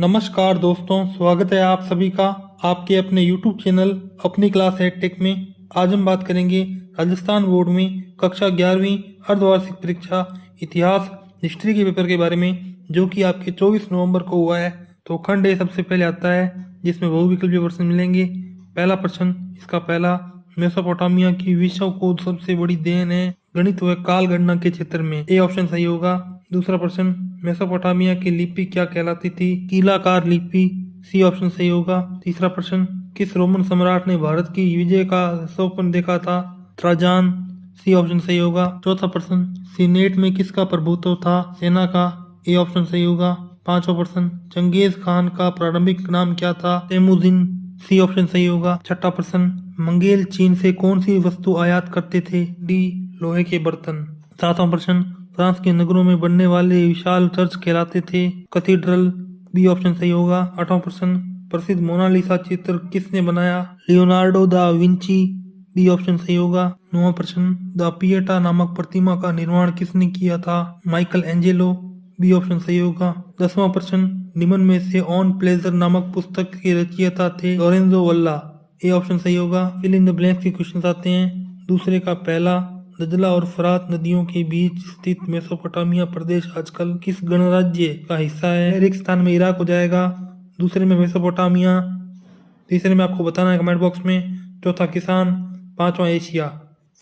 नमस्कार दोस्तों, स्वागत है आप सभी का आपके अपने YouTube चैनल अपनी क्लास है टेक में। आज हम बात करेंगे राजस्थान बोर्ड में कक्षा 11वीं अर्धवार्षिक परीक्षा इतिहास हिस्ट्री के पेपर के बारे में, जो कि आपके 24 नवंबर को हुआ है। तो खंड ए सबसे पहले आता है, जिसमें बहुविकल्पीय प्रश्न मिलेंगे। पहला प्रश्न, इसका पहला, मेसोपोटामिया की विश्व को सबसे बड़ी देन है गणित व काल गणना के क्षेत्र में। ए ऑप्शन सही होगा। दूसरा प्रश्न, मेसोपोटामिया की लिपि क्या कहलाती थी? कीलाकार लिपि। सी ऑप्शन सही होगा। तीसरा प्रश्न, किस रोमन सम्राट ने भारत की विजय का स्वप्न देखा था? ट्राजान। सी ऑप्शन सही होगा। चौथा प्रश्न, सीनेट में किसका प्रभुत्व था? सेना का। ए ऑप्शन सही होगा। पांचवा प्रश्न, चंगेज खान का प्रारंभिक नाम क्या था? तेमुजिन। सी ऑप्शन सही होगा। छठा प्रश्न, मंगेल चीन से कौन सी वस्तु आयात करते थे? डी, लोहे के बर्तन। सातवां प्रश्न, फ्रांस के नगरों में बनने वाले विशाल चर्च कहलाते थे? कैथीड्रल। बी ऑप्शन सही होगा। आठवां प्रश्न, प्रसिद्ध मोनालिसा चित्र किसने बनाया? Leonardo da Vinci. B option सही होगा। नौवां प्रश्न, द पिएटा नामक प्रतिमा का निर्माण किसने किया था? Michael Angelo. बी ऑप्शन सही होगा। 10वां प्रश्न, निम्न में से ऑन प्लेजर नामक पुस्तक के रचयिता थे? लोरेंजो वल्ला। ए ऑप्शन सही होगा। फिल इन द ब्लैंक्स के क्वेश्चन आते हैं। दूसरे का पहला, दजला और फरात नदियों के बीच स्थित मेसोपोटामिया प्रदेश आजकल किस गणराज्य का हिस्सा है? एक स्थान में इराक हो जाएगा, दूसरे में मेसोपोटामिया, तीसरे में आपको बताना है कमेंट बॉक्स में, चौथा किसान, पांचवा एशिया।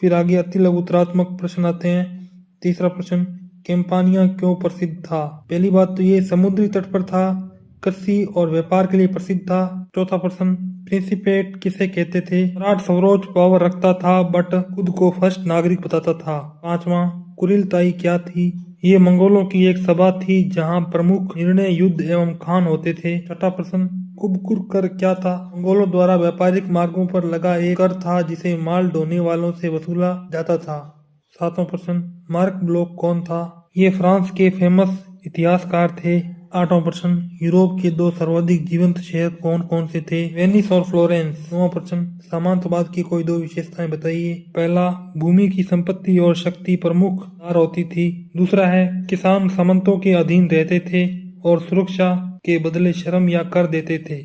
फिर आगे अति लघुतरात्मक प्रश्न आते हैं। तीसरा प्रश्न, कैंपानिया क्यों प्रसिद्ध था? पहली बात तो ये समुद्री तट पर था, कृषि और व्यापार के लिए प्रसिद्ध था। चौथा प्रश्न, प्रिंसिपेट किसे कहते थे? सम्राट सर्वोच्च पावर रखता था बट खुद को फर्स्ट नागरिक बताता था। पांचवा, कुरिलताई क्या थी? ये मंगोलों की एक सभा थी जहां प्रमुख निर्णय युद्ध एवं खान होते थे। छठा प्रश्न, कुबकुर कर क्या था? मंगोलों द्वारा व्यापारिक मार्गों पर लगा एक कर था जिसे माल ढोने वालों से वसूला जाता था। सातवां प्रश्न, मार्क ब्लॉक कौन था? ये फ्रांस के फेमस इतिहासकार थे। आठवां प्रश्न, यूरोप के दो सर्वाधिक जीवंत शहर कौन कौन से थे? वेनिस और फ्लोरेंस। नौवां प्रश्न, सामंतवाद की कोई दो विशेषताएं बताइए। पहला, भूमि की संपत्ति और शक्ति प्रमुख धार होती थी। दूसरा है, किसान सामंतों के अधीन रहते थे और सुरक्षा के बदले श्रम या कर देते थे।